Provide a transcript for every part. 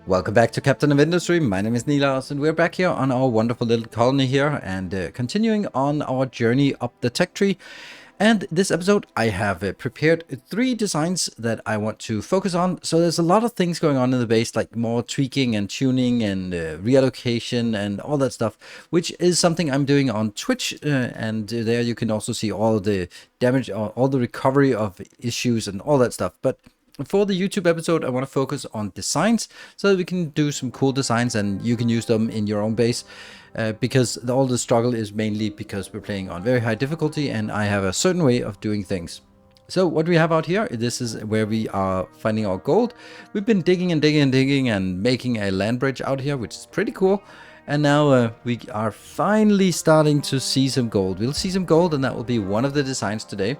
Welcome back to Captain of Industry. My name is Nilas and we're back here on our wonderful little colony here and continuing on our journey up the tech tree. And this episode I have prepared 3 designs that I want to focus on. So there's a lot of things going on in the base, like more tweaking and tuning and reallocation and all that stuff, which is something I'm doing on Twitch. And there you can also see all the damage, all the recovery of issues and all that stuff. But for the YouTube episode, I want to focus on designs so that we can do some cool designs and you can use them in your own base. Because all the struggle is mainly because we're playing on very high difficulty and I have a certain way of doing things. So what we have out here, this is where we are finding our gold. We've been digging and digging and digging and making a land bridge out here, which is pretty cool. And now we are finally starting to see some gold. We'll see some gold and that will be one of the designs today.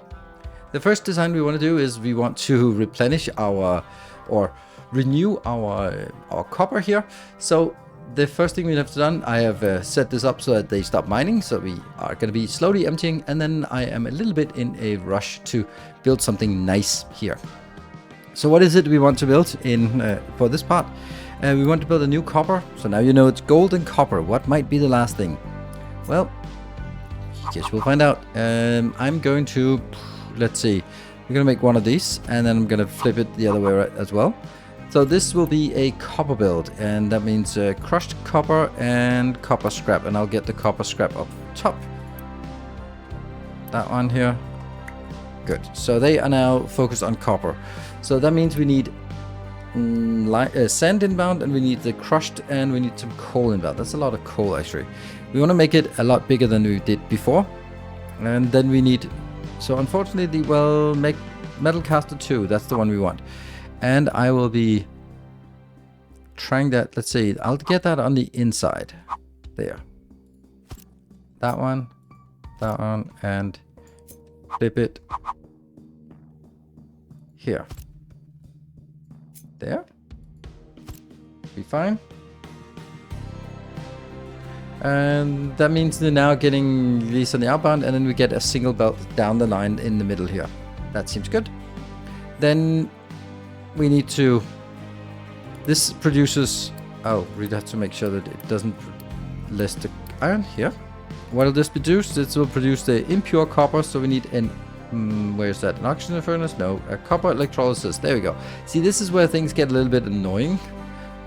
The first design we want to do is we want to replenish our, or renew our copper here. So the first thing we have done, I have set this up so that they stop mining. So we are going to be slowly emptying. And then I am a little bit in a rush to build something nice here. So what is it we want to build in for this part? We want to build a new copper. So now you know it's gold and copper. What might be the last thing? Well, I guess we'll find out. I'm going to... Let's see, we're gonna make one of these and then I'm gonna flip it the other way as well. So this will be a copper build and that means crushed copper and copper scrap, and I'll get the copper scrap up top. That one here. Good. So they are now focused on copper. So that means we need sand inbound and we need the crushed and we need some coal inbound. That's a lot of coal actually. We want to make it a lot bigger than we did before. And then we need... So unfortunately, well, make Metal Caster 2. That's the one we want. And I will be trying that. Let's see. I'll get that on the inside. There. That one, and flip it here. There. Be fine. And that means they're now getting these on the outbound, and then we get a single belt down the line in the middle here. That seems good. Then we need to... This produces... Oh, we have to make sure that it doesn't list the iron here. What will this produce? This will produce the impure copper, so we need an... where's that? An oxygen furnace? No, a copper electrolysis. There we go. See, this is where things get a little bit annoying,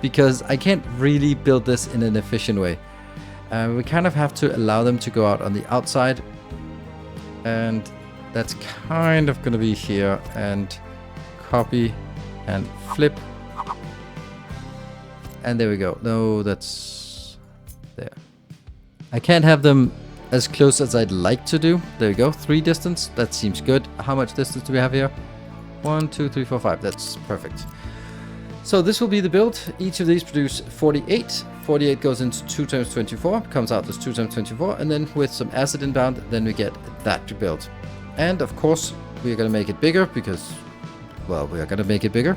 because I can't really build this in an efficient way. We kind of have to allow them to go out on the outside, and that's kind of going to be here, and copy and flip, and there we go. No, that's there. I can't have them as close as I'd like to do. There we go. 3 distance. That seems good. How much distance do we have here? 1, 2, 3, 4, 5. That's perfect. So this will be the build. Each of these produce 48. 48 goes into 2 times 24, comes out as 2 times 24, and then with some acid inbound, then we get that to build. And of course, we are going to make it bigger because, well, we are going to make it bigger.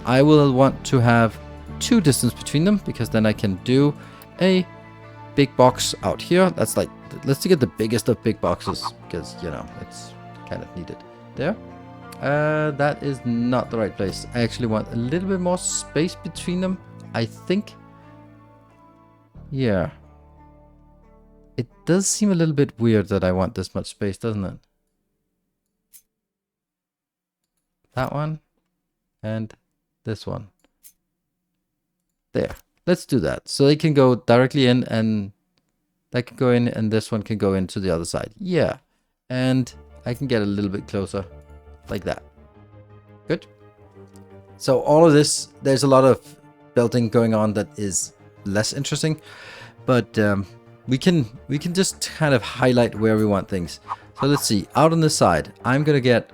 I will want to have 2 distance between them because then I can do a big box out here. That's like, let's get the biggest of big boxes because, you know, it's kind of needed. There. That is not the right place. I actually want a little bit more space between them, I think. Yeah. It does seem a little bit weird that I want this much space, doesn't it? That one. And this one. There. Let's do that. So they can go directly in and that can go in and this one can go into the other side. Yeah. And I can get a little bit closer. Like that. Good. So all of this, there's a lot of belting going on that is less interesting, but we can just kind of highlight where we want things. So let's see. Out on this side, I'm gonna get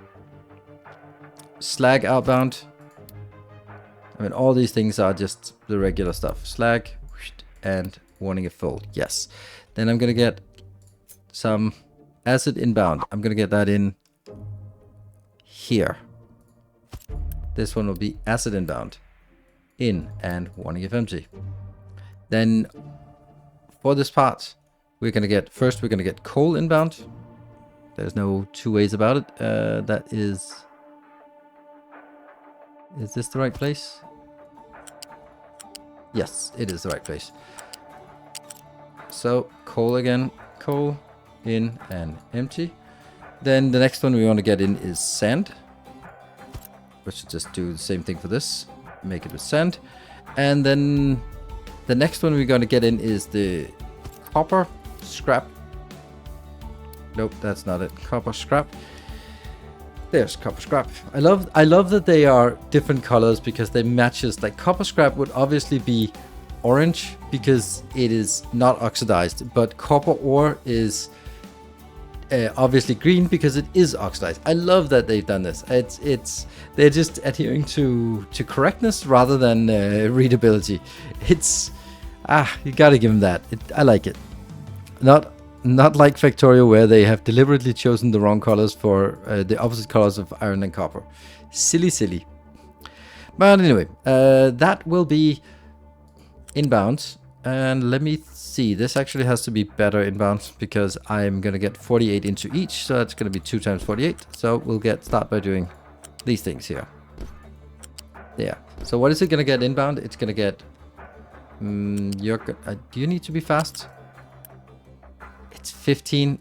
slag outbound. I mean, all these things are just the regular stuff. Slag and warning it full. Yes. Then I'm gonna get some acid inbound. I'm gonna get that in here. This one will be acid inbound. In and warning if empty. Then for this part, we're gonna get coal inbound. There's no 2 ways about it. That is this the right place? Yes, it is the right place. So coal again, coal in and empty. Then the next one we want to get in is sand. We should just do the same thing for this. Make it with sand. And then the next one we're going to get in is the copper scrap. Nope, that's not it. Copper scrap. There's copper scrap. I love that they are different colors because they matches. Like copper scrap would obviously be orange because it is not oxidized, but copper ore is obviously green because it is oxidized. I love that they've done this. They're just adhering to correctness rather than readability. It's you gotta give them that. I like it. Not like Factorio where they have deliberately chosen the wrong colors for the opposite colors of iron and copper. Silly. But anyway, that will be inbound. And let me see, this actually has to be better inbound because I'm going to get 48 into each. So that's going to be 2 times 48. So we'll start by doing these things here. Yeah. So what is it going to get inbound? It's going to get... do you need to be fast? It's 15.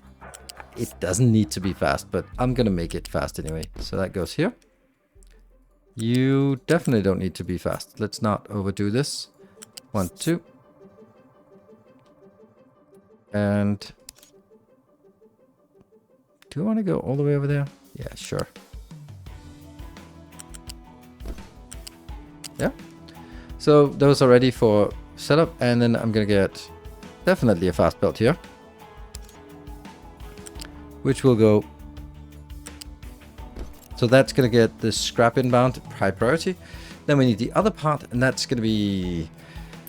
It doesn't need to be fast, but I'm going to make it fast anyway. So that goes here. You definitely don't need to be fast. Let's not overdo this. 1, 2. And do you want to go all the way over there? Yeah, sure. Yeah. So those are ready for setup. And then I'm going to get definitely a fast belt here, which will go. So that's going to get the scrap inbound high priority. Then we need the other part, and that's going to be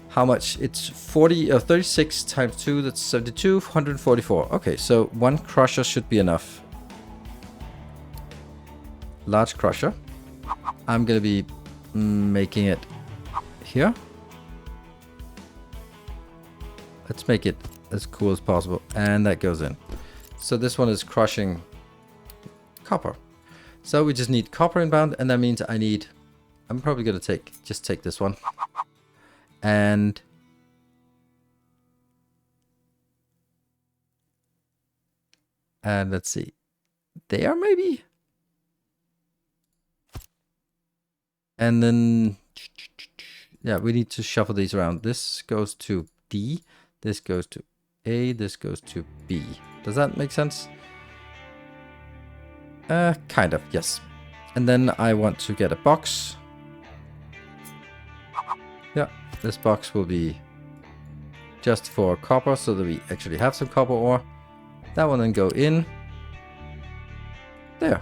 how much? It's 36 times 2, that's 72, 144. Okay, so 1 crusher should be enough. Large crusher. I'm going to be making it here. Let's make it as cool as possible. And that goes in. So this one is crushing copper. So we just need copper inbound, and that means I'm probably going to just take this one. And let's see. There maybe? And then, yeah, we need to shuffle these around. This goes to D. This goes to A. This goes to B. Does that make sense? Kind of, yes. And then I want to get a box. Yeah, this box will be just for copper so that we actually have some copper ore. That one then go in. There.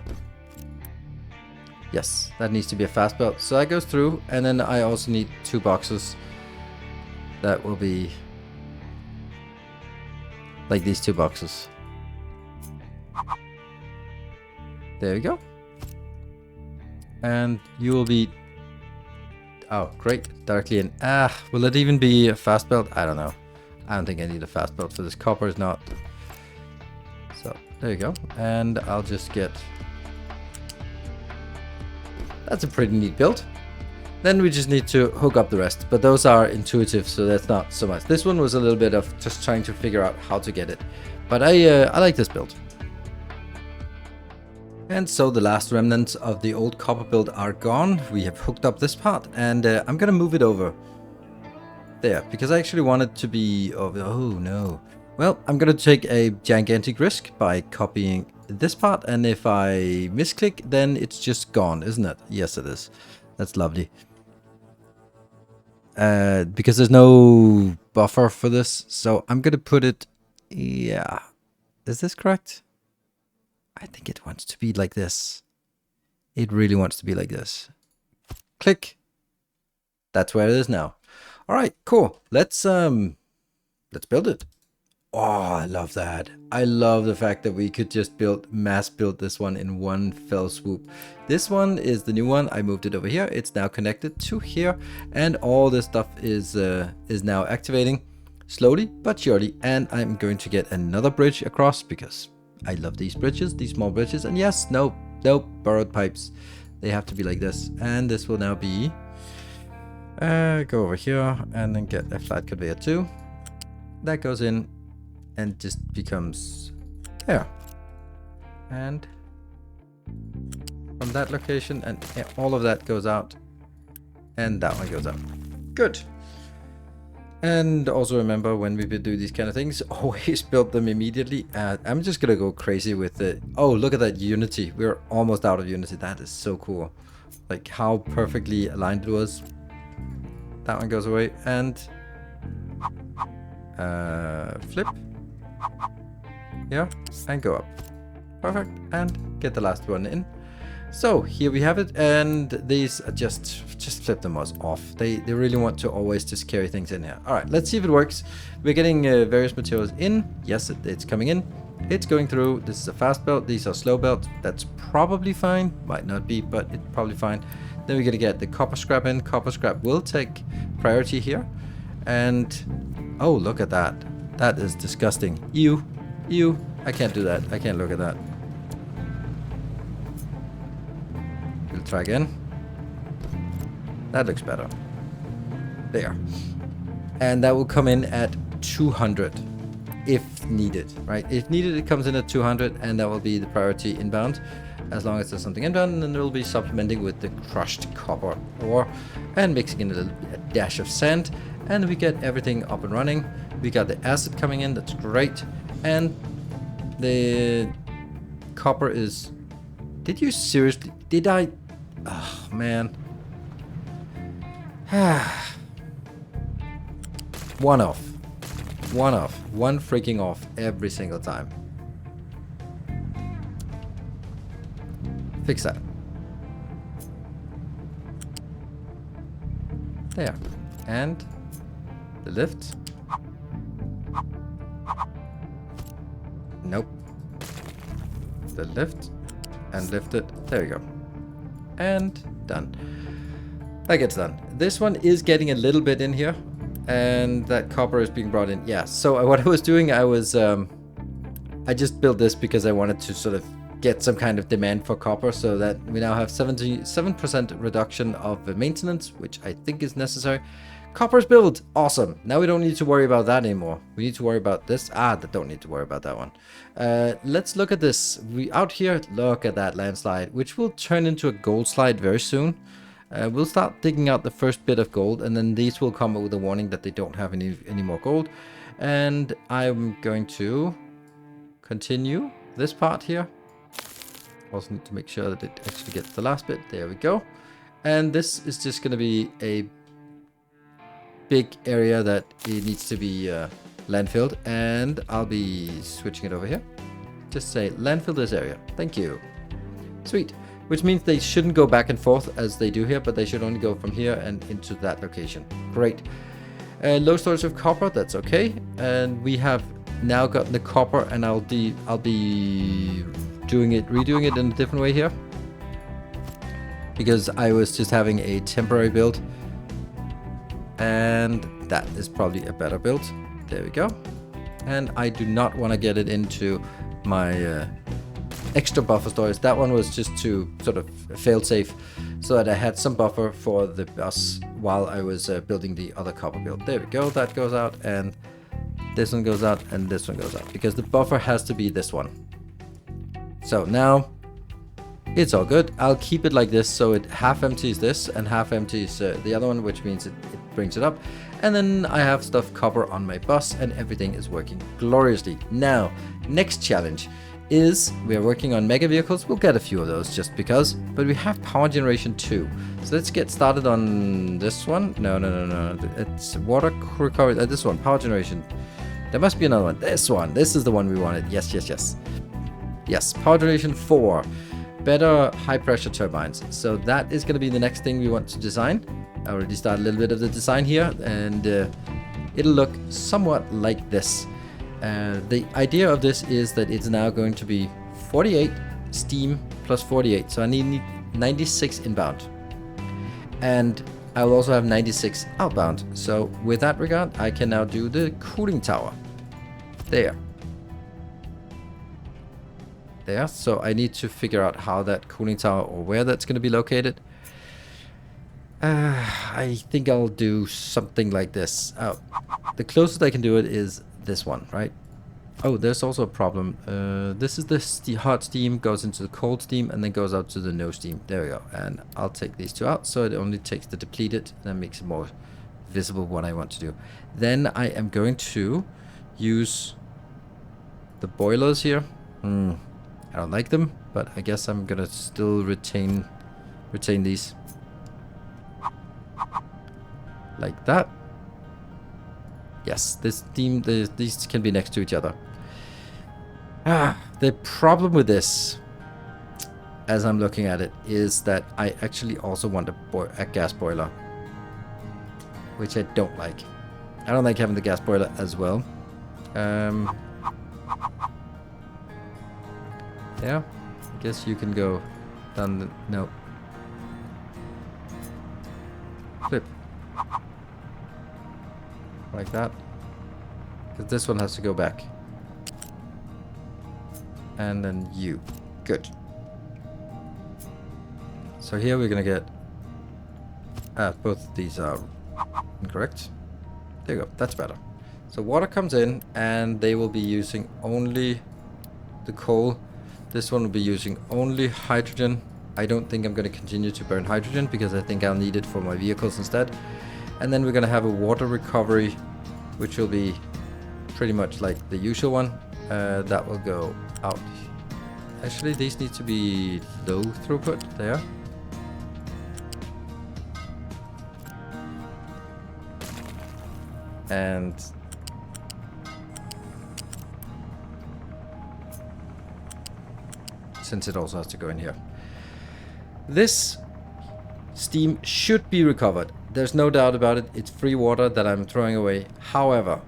Yes, that needs to be a fast belt. So that goes through, and then I also need 2 boxes. That will be like these 2 boxes. There we go. And you will be... Oh, great. Directly in. Will it even be a fast belt? I don't know. I don't think I need a fast belt for this. Copper is not. So, there you go. And I'll just get... That's a pretty neat build. Then we just need to hook up the rest. But those are intuitive, so that's not so much. This one was a little bit of just trying to figure out how to get it. But I like this build. And so the last remnants of the old copper build are gone. We have hooked up this part, and I'm gonna move it over there because I actually want it to be over. Oh no. Well, I'm gonna take a gigantic risk by copying this part, and if I misclick, then it's just gone, isn't it? Yes, it is. That's lovely. Because there's no buffer for this, so I'm gonna put it. Yeah, is this correct? I think it wants to be like this. It really wants to be like this. Click. That's where it is now. All right, cool. Let's build it. Oh, I love that. I love the fact that we could just mass build this one in one fell swoop. This one is the new one. I moved it over here. It's now connected to here, and all this stuff is now activating slowly but surely. And I'm going to get another bridge across because I love these bridges, these small bridges. And yes, nope, burrowed pipes. They have to be like this. And this will now be Go over here and then get a flat conveyor too. That goes in and just becomes there. And from that location, and all of that goes out. And that one goes out. Good. And also remember, when we do these kind of things, always build them immediately. I'm just gonna go crazy with it. Oh, look at that unity. We're almost out of unity. That is so cool. Like how perfectly aligned it was. That one goes away. And flip. Yeah, and go up. Perfect. And get the last one in. So here we have it, and these are just flip them off. They really want to always just carry things in here. All right, let's see if it works. We're getting various materials in. Yes, it's coming in. It's going through. This is a fast belt. These are slow belts. That's probably fine. Might not be, but it's probably fine. Then we're gonna get the copper scrap in. Copper scrap will take priority here. And oh, look at that. That is disgusting. Ew. I can't do that. I can't look at that. We'll try again. That looks better. There. And that will come in at 200 if needed, right? If needed, it comes in at 200, and that will be the priority inbound. As long as there's something inbound, and then we'll be supplementing with the crushed copper ore and mixing in a dash of sand, and we get everything up and running. We got the acid coming in. That's great. And the copper is... Did you seriously... Did I... Oh, man. One off. One freaking off every single time. Fix that. There. And the lift. Nope. The lift. And lift it. There we go. And done. That gets done. This one is getting a little bit in here, and that copper is being brought in. Yeah, so what I was doing, I just built this because I wanted to sort of get some kind of demand for copper, so that we now have 77% reduction of maintenance, which I think is necessary. Copper's built. Awesome. Now we don't need to worry about that anymore. We need to worry about this. Don't need to worry about that one. Let's look at this. We out here, look at that landslide, which will turn into a gold slide very soon. We'll start digging out the first bit of gold, and then these will come with a warning that they don't have any more gold. And I'm going to continue this part here. Also need to make sure that it actually gets the last bit. There we go. And this is just going to be a big area that it needs to be landfilled, and I'll be switching it over here. Just say landfill this area. Thank you. Sweet. Which means they shouldn't go back and forth as they do here, but they should only go from here and into that location. Great. Low storage of copper, that's okay. And we have now gotten the copper, and I'll be redoing it in a different way here, because I was just having a temporary build, and that is probably a better build. There we go. And I do not want to get it into my extra buffer storage. That one was just to sort of fail safe, so that I had some buffer for the bus while I was building the other copper build. There we go. That goes out, and this one goes out, and this one goes out, because the buffer has to be this one. So now it's all good. I'll keep it like this, so it half empties this and half empties the other one, which means it brings it up. And then I have stuff copper on my bus, and everything is working gloriously. Now, next challenge is we are working on mega vehicles. We'll get a few of those just because, but we have power generation too. So let's get started on this one. No. It's water recovery. This one, power generation. There must be another one. This one. This is the one we wanted. Yes, power generation 4. Better high pressure turbines. So that is going to be the next thing we want to design. I already started a little bit of the design here, and it'll look somewhat like this. The idea of this is that it's now going to be 48 steam plus 48. So I need 96 inbound. And I will also have 96 outbound. So with that regard, I can now do the cooling tower. There. So I need to figure out how that cooling tower, or where that's going to be located. I think I'll do something like this. Oh, the closest I can do it is this one, right? Oh, there's also a problem. This is the hot steam, goes into the cold steam, and then goes out to the no steam. There we go. And I'll take these two out, so it only takes the depleted. That makes it more visible what I want to do. Then I am going to use the boilers here. I don't like them, but I guess I'm gonna still retain these. Like that. Yes, these can be next to each other. The problem with this, as I'm looking at it, is that I actually also want a gas boiler, which I don't like. I don't like having the gas boiler as well. Yeah, I guess you can go down the... No. Flip. Like that. Because this one has to go back. And then you. Good. So here we're gonna get... both of these are incorrect. There you go. That's better. So water comes in and they will be using only the coal. This one will be using only hydrogen. I don't think I'm going to continue to burn hydrogen because I think I'll need it for my vehicles instead. And then we're going to have a water recovery, which will be pretty much like the usual one. That will go out. Actually, these need to be low throughput there. And since it also has to go in here. This steam should be recovered. There's no doubt about it. It's free water that I'm throwing away. However,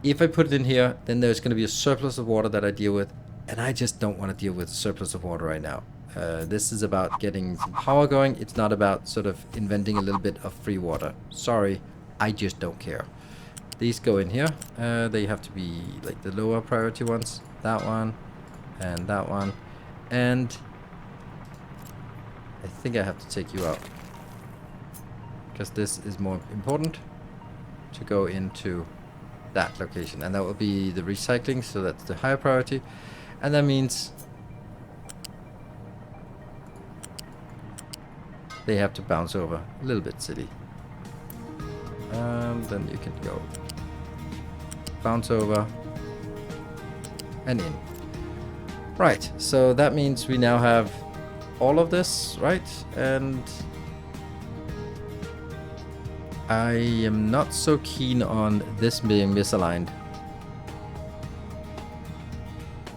if I put it in here, then there's going to be a surplus of water that I deal with. And I just don't want to deal with a surplus of water right now. This is about getting some power going. It's not about sort of inventing a little bit of free water. Sorry, I just don't care. These go in here. They have to be like the lower priority ones. That one and that one. And I think I have to take you out. Because this is more important to go into that location. And that will be the recycling. So that's the higher priority. And that means they have to bounce over a little bit silly. And then you can go bounce over and in. Right, so that means we now have all of this, right? And I am not so keen on this being misaligned.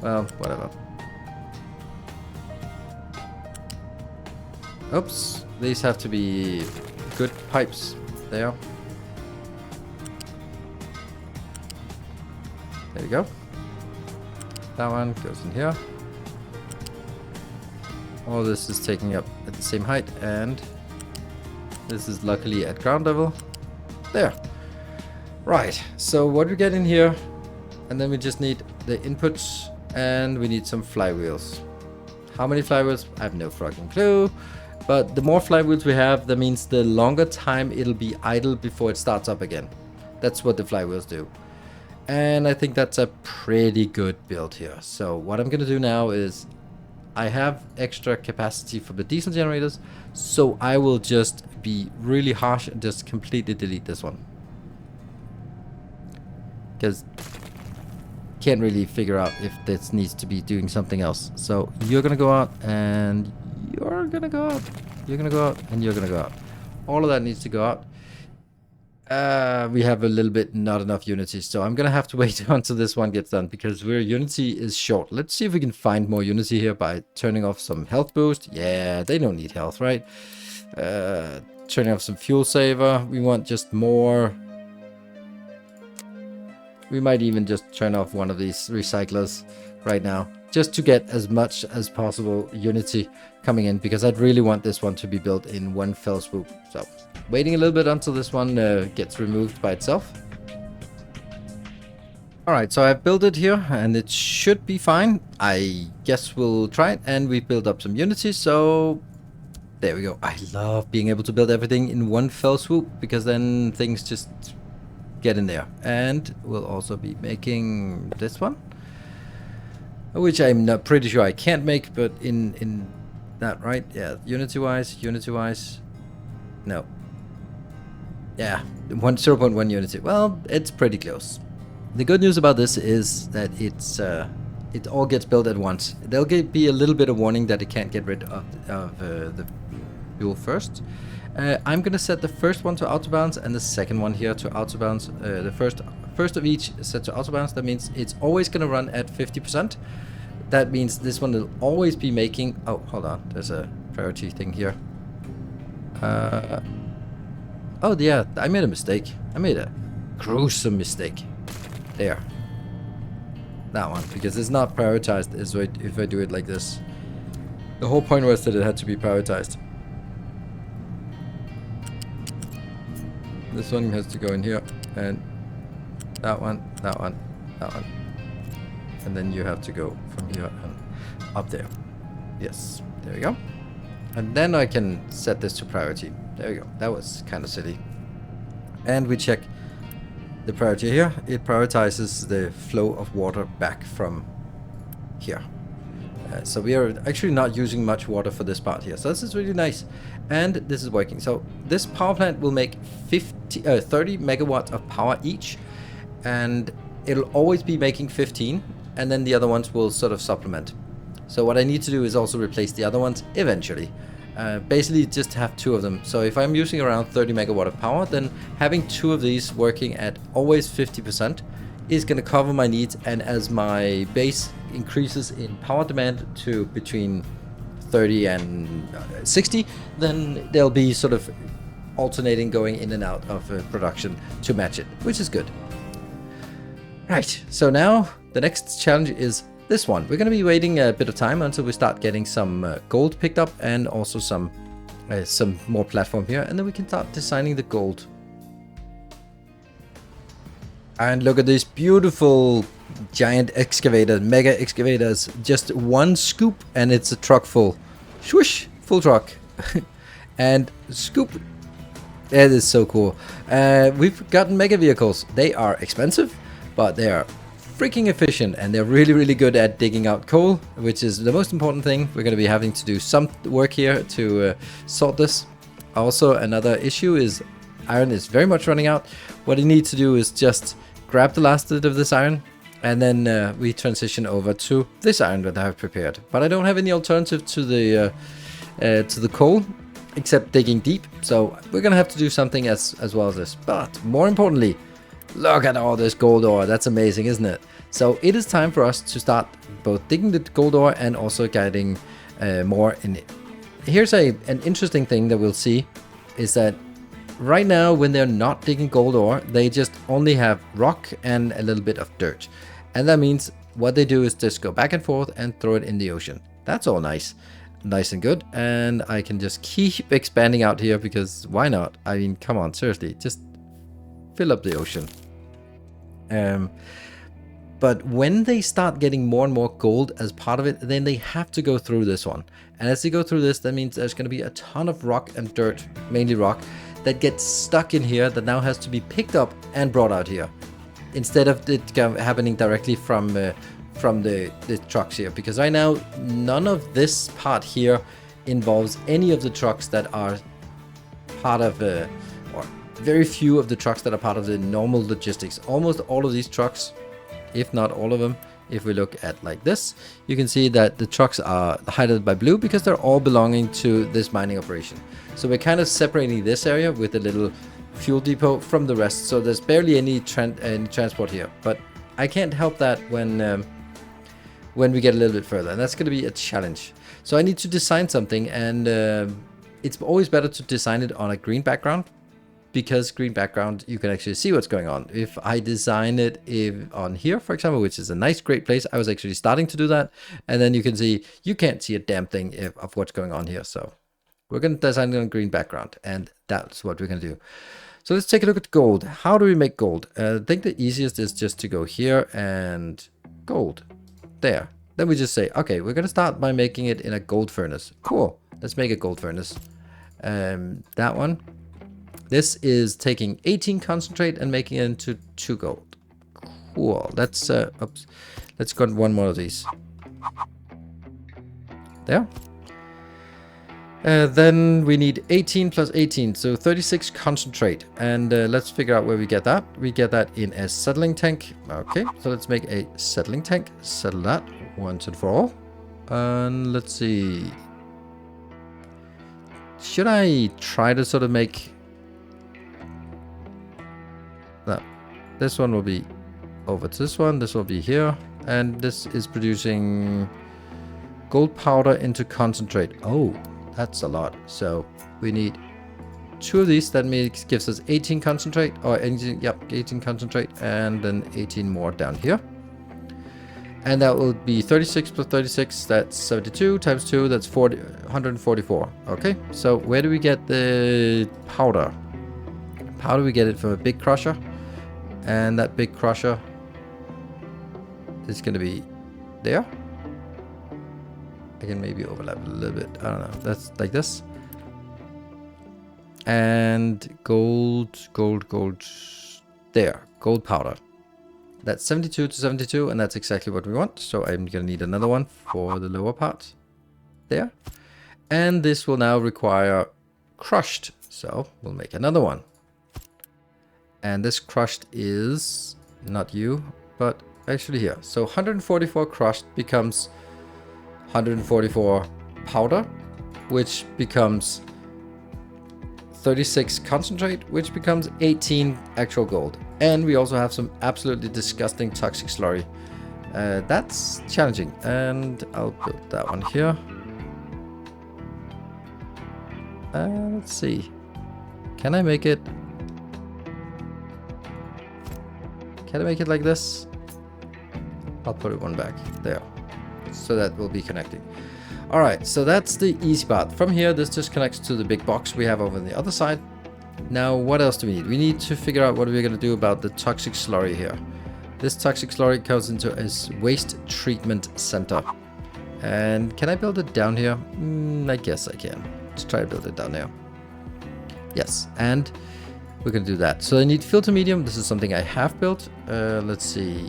Well, whatever. Oops, these have to be good pipes. There. There we go. That one goes in here. All this is taking up at the same height, and this is luckily at ground level. There. Right, so what we get in here, and then we just need the inputs, and we need some flywheels. How many flywheels? I have no fucking clue. But the more flywheels we have, that means the longer time it'll be idle before it starts up again. That's what the flywheels do. And I think that's a pretty good build here. So what I'm going to do now is I have extra capacity for the diesel generators. So I will just be really harsh and just completely delete this one. Because can't really figure out if this needs to be doing something else. So you're going to go out and you're going to go out. You're going to go out and you're going to go out. All of that needs to go out. We have a little bit not enough unity, so I'm gonna have to wait until this one gets done because unity is short. Let's see if we can find more unity here by turning off some health boost. Yeah, they don't need health, right? Turning off some fuel saver. We want just more. We might even just turn off one of these recyclers right now, just to get as much as possible unity coming in, because I'd really want this one to be built in one fell swoop. So waiting a little bit until this one gets removed by itself. Alright, so I've built it here and it should be fine. I guess we'll try it, and we build up some unity. So There we go. I love being able to build everything in one fell swoop, because then things just get in there. And we'll also be making this one, which I'm not pretty sure I can't make, but in that, right? Yeah, unity wise, no. Yeah, 0.1 unity. Well, it's pretty close. The good news about this is that it all gets built at once. There'll be a little bit of warning that it can't get rid of the fuel first. I'm gonna set the first one to autobounce and the second one here to autobounce. The first of each set to autobounce. That means it's always gonna run at 50%. That means this one will always be making... Oh, hold on. There's a priority thing here. Oh, yeah. I made a mistake. I made a gruesome mistake. There. That one. Because it's not prioritized if I do it like this. The whole point was that it had to be prioritized. This one has to go in here. And that one, that one, that one. And then you have to go from here and up there. Yes, there we go. And then I can set this to priority. There we go. That was kind of silly. And we check the priority here. It prioritizes the flow of water back from here. So we are actually not using much water for this part here. So this is really nice. And this is working. So this power plant will make 30 megawatts of power each. And it'll always be making 15. And then the other ones will sort of supplement. So what I need to do is also replace the other ones eventually. Basically just have two of them. So if I'm using around 30 megawatt of power, then having two of these working at always 50% is going to cover my needs. And as my base increases in power demand to between 30 and 60, then they'll be sort of alternating, going in and out of production to match it, which is good. Right, so now the next challenge is this one. We're going to be waiting a bit of time until we start getting some gold picked up, and also some more platform here, and then we can start designing the gold. And look at this beautiful giant excavator, mega excavators. Just one scoop and it's a truck full. Swoosh, full truck. And scoop. That is so cool. We've gotten mega vehicles. They are expensive, but they are freaking efficient, and they're really, really good at digging out coal, which is the most important thing. We're going to be having to do some work here to sort this. Also, another issue is iron is very much running out. What you need to do is just grab the last bit of this iron, and then we transition over to this iron that I have prepared. But I don't have any alternative to the coal except digging deep, so we're gonna have to do something as well as this. But more importantly, look at all this gold ore. That's amazing, isn't it? So it is time for us to start both digging the gold ore and also getting more in it. Here's an interesting thing that we'll see is that right now, when they're not digging gold ore, they just only have rock and a little bit of dirt. And that means what they do is just go back and forth and throw it in the ocean. That's all nice and good. And I can just keep expanding out here, because why not? I mean, come on, seriously, just fill up the ocean. But when they start getting more and more gold as part of it, then they have to go through this one. And as they go through this, that means there's going to be a ton of rock and dirt, mainly rock, that gets stuck in here, that now has to be picked up and brought out here, instead of it happening directly from the trucks here. Because right now, none of this part here involves any of the trucks that are part of, or very few of the trucks that are part of the normal logistics. Almost all of these trucks, if not all of them, if we look at like this, you can see that the trucks are highlighted by blue because they're all belonging to this mining operation. So we're kind of separating this area with a little fuel depot from the rest. So there's barely any transport here. But I can't help that when we get a little bit further. And that's going to be a challenge. So I need to design something. And it's always better to design it on a green background, because green background, you can actually see what's going on. If I design it on here, for example, which is a nice, great place, I was actually starting to do that. And then you can see, you can't see a damn thing of what's going on here. So we're going to design it on green background, and that's what we're going to do. So let's take a look at gold. How do we make gold? I think the easiest is just to go here and gold. There. Then we just say, okay, we're going to start by making it in a gold furnace. Cool. Let's make a gold furnace. That one. This is taking 18 concentrate and making it into 2 gold. Cool. Let's oops. Let's get one more of these. There. Then we need 18 plus 18, so 36 concentrate. And let's figure out where we get that. We get that in a settling tank. Okay, so let's make a settling tank. Settle that once and for all. And let's see. Should I try to sort of make... No, this one will be over to this one. This will be here. And this is producing gold powder into concentrate. Oh, that's a lot. So we need 2 of these. That gives us 18 concentrate. Or 18, yep, 18 concentrate. And then 18 more down here. And that will be 36 plus 36. That's 72 times 2. That's 144. Okay, so where do we get the powder? Powder, we get it from a big crusher. And that big crusher is going to be there. I can maybe overlap a little bit. I don't know. That's like this. And gold. There. Gold powder. That's 72 to 72, and that's exactly what we want. So I'm going to need another one for the lower part. There. And this will now require crushed. So we'll make another one. And this crushed is not you, but actually here. So 144 crushed becomes 144 powder, which becomes 36 concentrate, which becomes 18 actual gold. And we also have some absolutely disgusting toxic slurry. That's challenging. And I'll build that one here. Let's see. Can I make it? Can I make it like this? I'll put it one back there. So that will be connecting. All right, so that's the easy part. From here, this just connects to the big box we have over on the other side. Now, what else do we need? We need to figure out what we're going to do about the toxic slurry here. This toxic slurry goes into a waste treatment center. And can I build it down here? I guess I can. Let's try to build it down there. Yes, and we're going to do that. So I need filter medium. This is something I have built. Let's see,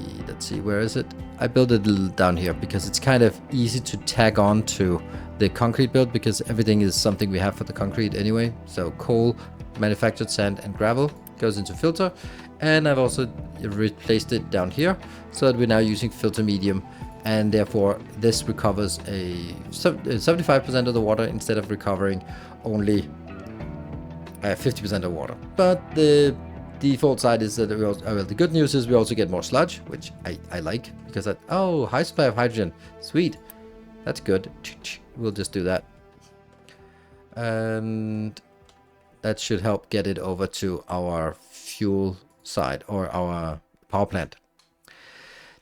where is it? I built it a little down here because it's kind of easy to tag on to the concrete build because everything is something we have for the concrete anyway. So coal, manufactured sand and gravel goes into filter. And I've also replaced it down here so that we're now using filter medium. And therefore this recovers a 75% of the water instead of recovering only 50% of water. But the default side is that we also, well, the good news is we also get more sludge, which I like because that, oh, high supply of hydrogen. Sweet. That's good. We'll just do that. And that should help get it over to our fuel side or our power plant.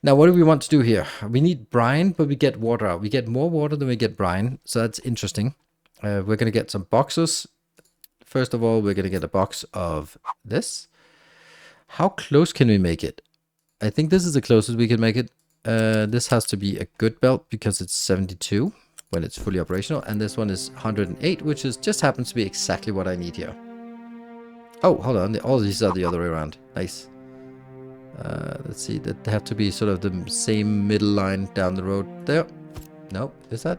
Now, what do we want to do here? We need brine, but we get water out. We get more water than we get brine. So that's interesting. We're going to get some boxes. First of all, we're going to get a box of this. How close can we make it? I think this is the closest we can make it. This has to be a good belt because it's 72 when it's fully operational. And this one is 108, which is just happens to be exactly what I need here. Oh, hold on. All these are the other way around. Nice. Let's see. That they have to be sort of the same middle line down the road there. No, is that?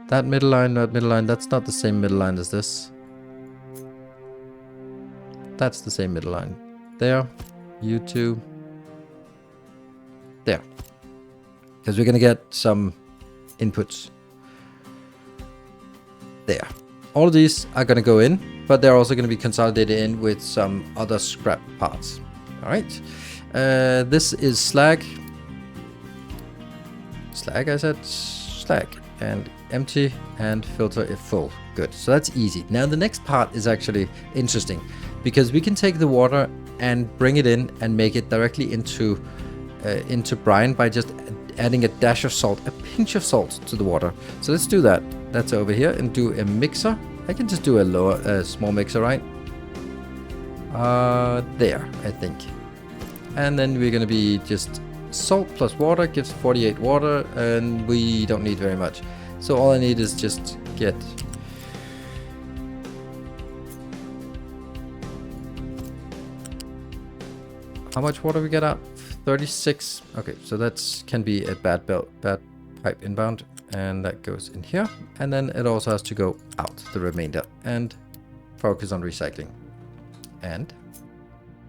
That middle line, that's not the same middle line as this. That's the same middle line. There. You two. There. Because we're going to get some inputs. There. All of these are going to go in, but they're also going to be consolidated in with some other scrap parts. All right. This is slag. Slag, I said. Slag. And empty and filter if full. Good. So that's easy. Now the next part is actually interesting because we can take the water and bring it in and make it directly into brine by just adding a dash of salt, a pinch of salt to the water. So let's do that. That's over here and do a mixer. I can just do a small mixer, right? There, I think. And then we're going to be just salt plus water gives 48 water, and we don't need very much. So all I need is just get... How much water we get out? 36. Okay, so that's can be a bad pipe inbound, and that goes in here. And then it also has to go out, the remainder, and focus on recycling. And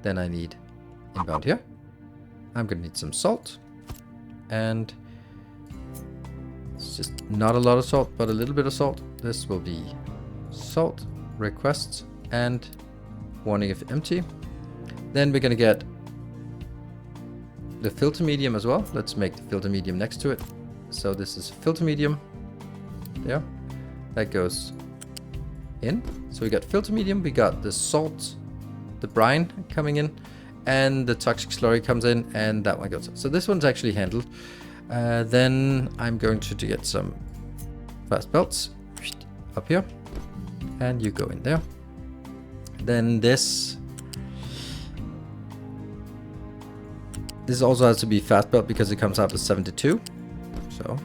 then I need inbound here. I'm gonna need some salt, and it's just not a lot of salt, but a little bit of salt. This will be salt requests and warning if empty. Then we're gonna get the filter medium as well. Let's make the filter medium next to it. So this is filter medium there, that goes in. So we got filter medium, we got the salt, the brine coming in, and the toxic slurry comes in, and that one goes in. So this one's actually handled. Then I'm going to get some fast belts up here, and you go in there. Then this also has to be fast belt because it comes out as 72. So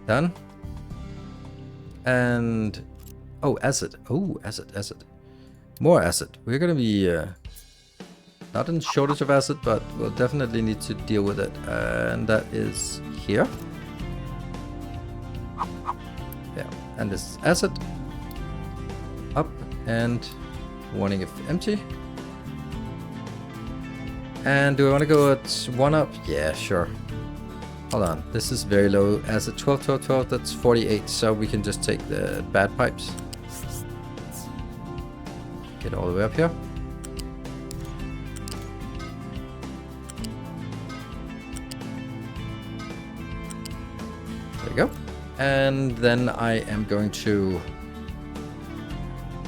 done. And oh, acid. Oh, acid. More acid. We're gonna be not in shortage of acid, but we'll definitely need to deal with it. And that is here. Yeah, and this is acid. Up and warning if empty. And do I want to go at 1 up? Yeah, sure. Hold on, this is very low. Acid 12, that's 48, so we can just take the bad pipes. Get all the way up here. There we go. And then I am going to...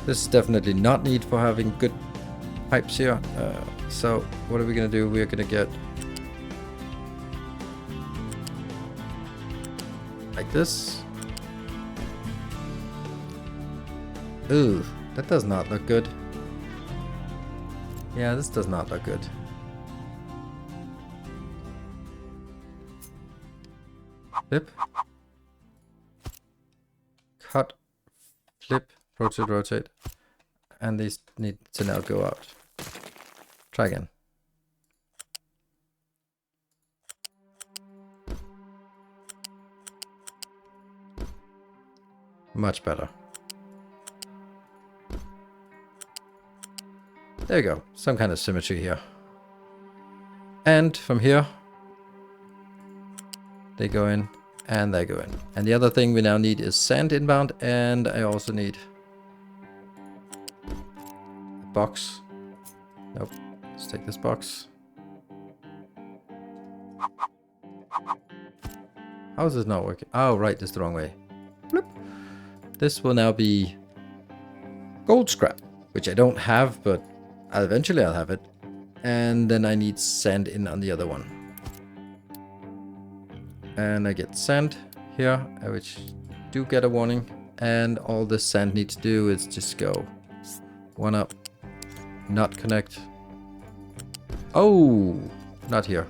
This is definitely not need for having good pipes here. So what are we going to do? We're going to get... like this. Ooh, that does not look good. Yeah, this does not look good. Flip. Cut. Flip. Rotate. And these need to now go out. Try again. Much better. There you go. Some kind of symmetry here. And from here, they go in and they go in. And the other thing we now need is sand inbound, and I also need a box. Nope. Let's take this box. How is this not working? Oh, right, this is the wrong way. Bloop. This will now be gold scrap, which I don't have, but eventually I'll have it. And then I need sand in on the other one. And I get sand here, which do get a warning. And all the sand needs to do is just go 1 up, not connect. Oh, not here.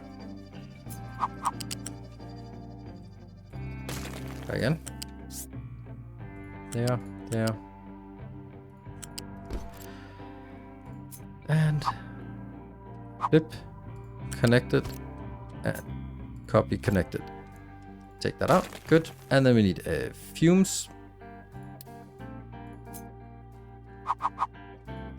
Try again. There. And flip, connected, and copy connected. Take that out, good. And then we need fumes.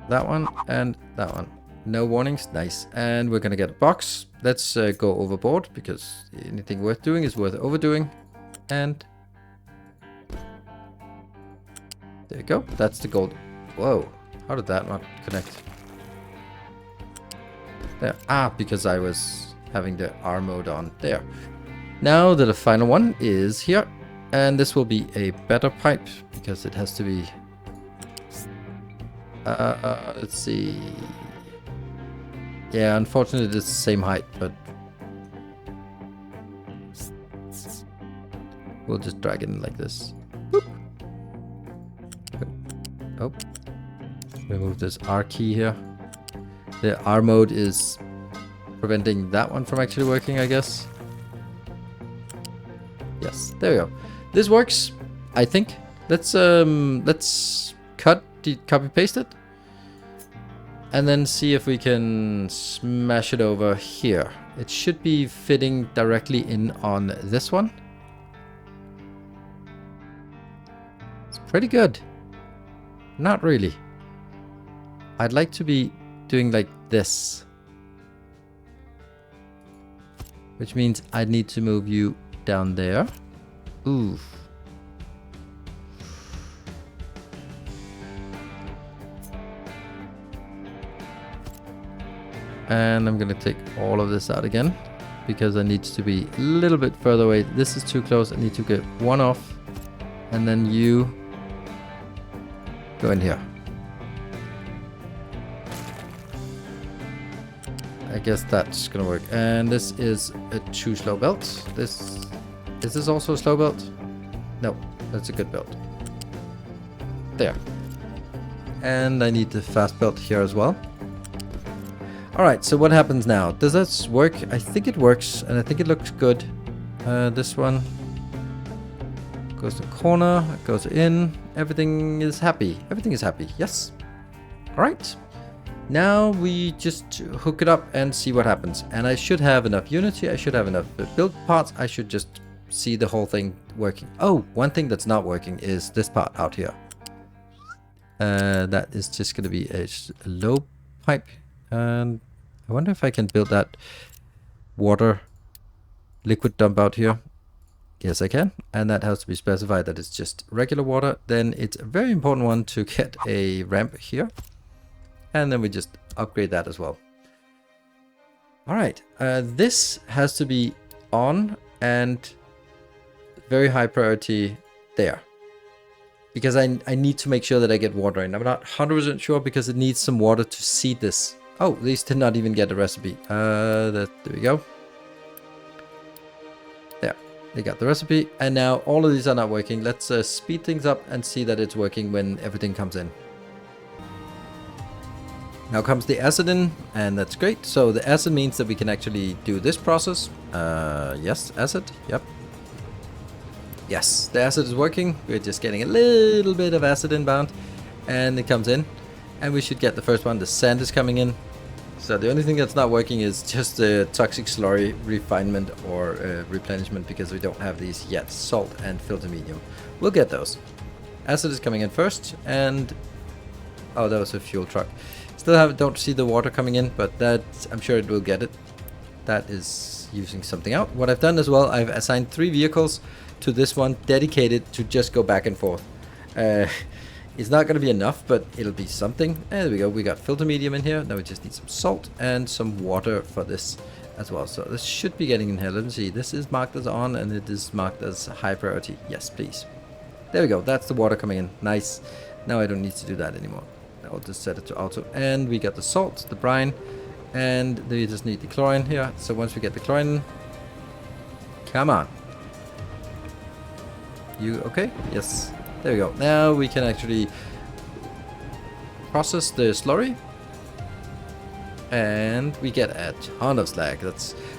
That one and that one. No warnings, nice. And we're gonna get a box. Let's go overboard, because anything worth doing is worth overdoing. And there you go, that's the gold. Whoa, how did that not connect? There, because I was having the R mode on there. Now the final one is here, and this will be a better pipe, because it has to be, let's see. Yeah, unfortunately it's the same height, but we'll just drag it in like this. Boop. Oh, remove this R key here. The R mode is preventing that one from actually working, I guess. Yes, there we go. This works, I think. Let's copy paste it, and then see if we can smash it over here. It should be fitting directly in on this one. It's pretty good. Not really. I'd like to be doing like this, which means I need to move you down there. Ooh. And I'm gonna take all of this out again because I need to be a little bit further away. This is too close. I need to get one off, and then you go in here. I guess that's gonna work. And this is a too slow belt. Is this also a slow belt? No, that's a good belt. There. And I need the fast belt here as well. Alright, so what happens now? Does this work? I think it works, and I think it looks good. This one goes to the corner, goes in. Everything is happy. Everything is happy. Yes. Alright. Now we just hook it up and see what happens. And I should have enough Unity. I should have enough build parts. I should just see the whole thing working. Oh, one thing that's not working is this part out here. That is just going to be a low pipe. And I wonder if I can build that water liquid dump out here. Yes, I can. And that has to be specified that it's just regular water. Then it's a very important one to get a ramp here. And then we just upgrade that as well. All right. This has to be on and very high priority there. Because I need to make sure that I get water in. I'm not 100% sure because it needs some water to seed this. Oh, these did not even get a recipe. There we go. There, they got the recipe. And now all of these are not working. Let's speed things up and see that it's working when everything comes in. Now comes the acid in, and that's great. So the acid means that we can actually do this process. Yes, acid, yep. Yes, the acid is working. We're just getting a little bit of acid inbound, and it comes in. And we should get the first one. The sand is coming in. So the only thing that's not working is just the toxic slurry refinement or replenishment because we don't have these yet. Salt and filter medium. We'll get those. Acid is coming in first, and oh, that was a fuel truck. Still don't see the water coming in, but that I'm sure it will get it. That is using something out. What I've done as well, I've assigned 3 vehicles to this one dedicated to just go back and forth. It's not going to be enough, but it'll be something. There we go. We got filter medium in here. Now we just need some salt and some water for this as well. So this should be getting in here. Let me see. This is marked as on and it is marked as high priority. Yes, please. There we go. That's the water coming in. Nice. Now I don't need to do that anymore. I'll just set it to auto. And we got the salt, the brine, and we just need the chlorine here. So once we get the chlorine, come on. You okay? Yes. There we go. Now we can actually process the slurry. And we get a ton of slag.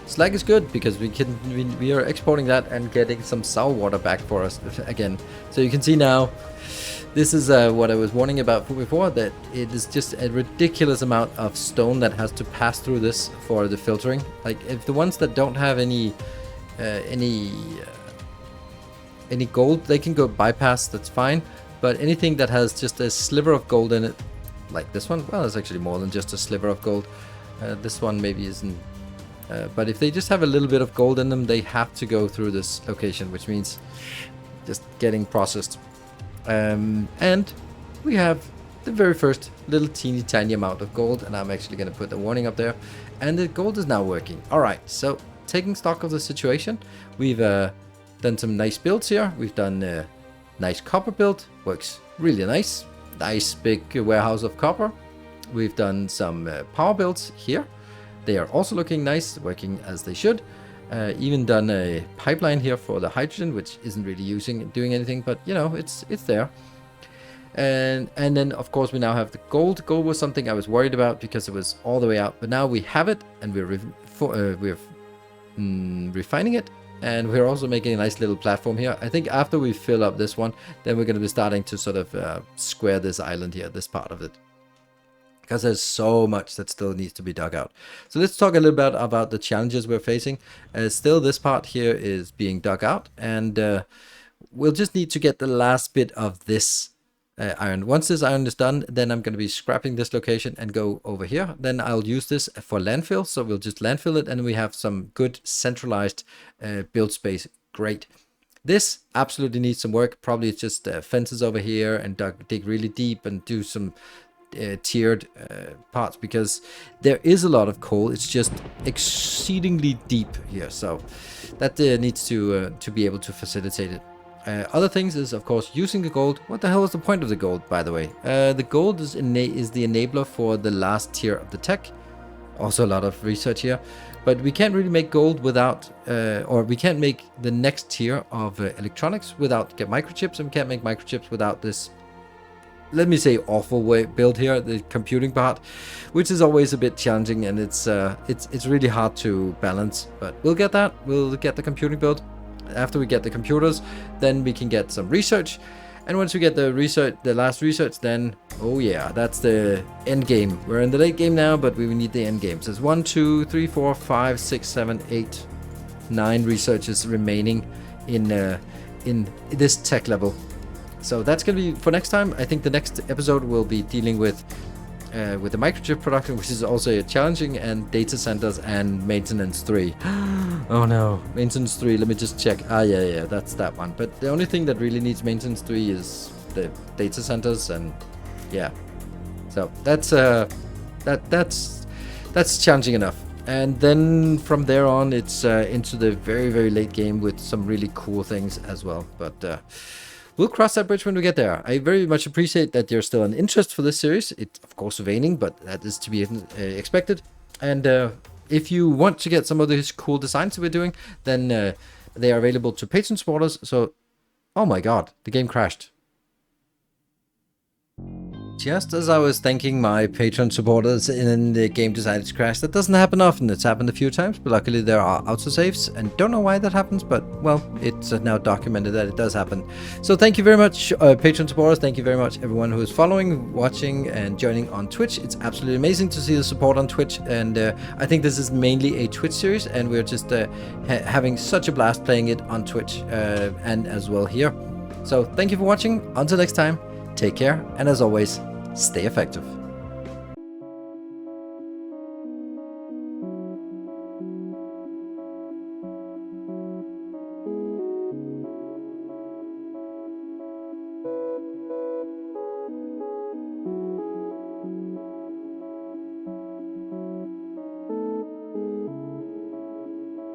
Slag is good because we are exporting that and getting some sour water back for us again. So you can see now, this is what I was warning about before, that it is just a ridiculous amount of stone that has to pass through this for the filtering. Like if the ones that don't have any gold, they can go bypass, that's fine. But anything that has just a sliver of gold in it, like this one, well, it's actually more than just a sliver of gold. This one maybe isn't, but if they just have a little bit of gold in them, they have to go through this location, which means just getting processed. And we have the very first little teeny tiny amount of gold, and I'm actually going to put a warning up there, and the gold is now working. All right, so taking stock of the situation, we've done some nice builds here. We've done a nice copper build, works really nice big warehouse of copper. We've done some power builds here. They are also looking nice, working as they should. Even done a pipeline here for the hydrogen, which isn't really doing anything, but you know, it's there. And then of course we now have the gold. Gold was something I was worried about because it was all the way out, but now we have it, and we're refining it, and we're also making a nice little platform here. I think after we fill up this one, then we're going to be starting to sort of square this island here, this part of it, because there's so much that still needs to be dug out. So let's talk a little bit about the challenges we're facing. Still, this part here is being dug out, and we'll just need to get the last bit of this iron. Once this iron is done, then I'm going to be scrapping this location and go over here. Then I'll use this for landfill, so we'll just landfill it, and we have some good centralized build space. Great. This absolutely needs some work. Probably it's just fences over here, and dig really deep and do some tiered parts, because there is a lot of coal. It's just exceedingly deep here, so that needs to be able to facilitate it. Other things is, of course, using the gold. What the hell is the point of the gold, by the way? The gold is the enabler for the last tier of the tech. Also a lot of research here. But we can't really make gold without, or we can't make the next tier of electronics without microchips, and we can't make microchips without this, let me say, awful way build here, the computing part, which is always a bit challenging, and it's really hard to balance. But we'll get that. We'll get the computing build. After we get the computers, then we can get some research, and once we get the research, the last research, then oh yeah, that's the end game. We're in the late game now, but we need the end game. So there's 1, 2, 3, 4, 5, 6, 7, 8, 9 researches remaining in this tech level. So that's gonna be for next time. I think the next episode will be dealing with the microchip production, which is also challenging, and data centers and maintenance 3. Oh no, maintenance 3, let me just check. Yeah, that's that one. But the only thing that really needs maintenance 3 is the data centers, and yeah. So that's challenging enough. And then from there on, it's into the very, very late game with some really cool things as well. But we'll cross that bridge when we get there. I very much appreciate that there's still an interest for this series. It's, of course, waning, but that is to be expected. And if you want to get some of these cool designs that we're doing, then they are available to Patreon supporters. So, oh my god, the game crashed. Just as I was thanking my Patreon supporters and the game decided to crash. That doesn't happen often. It's happened a few times, but luckily there are autosaves, and don't know why that happens, but well, it's now documented that it does happen. So thank you very much, Patreon supporters. Thank you very much, everyone who is following, watching, and joining on Twitch. It's absolutely amazing to see the support on Twitch, and I think this is mainly a Twitch series, and we're just having such a blast playing it on Twitch and as well here. So thank you for watching. Until next time. Take care, and as always, stay effective.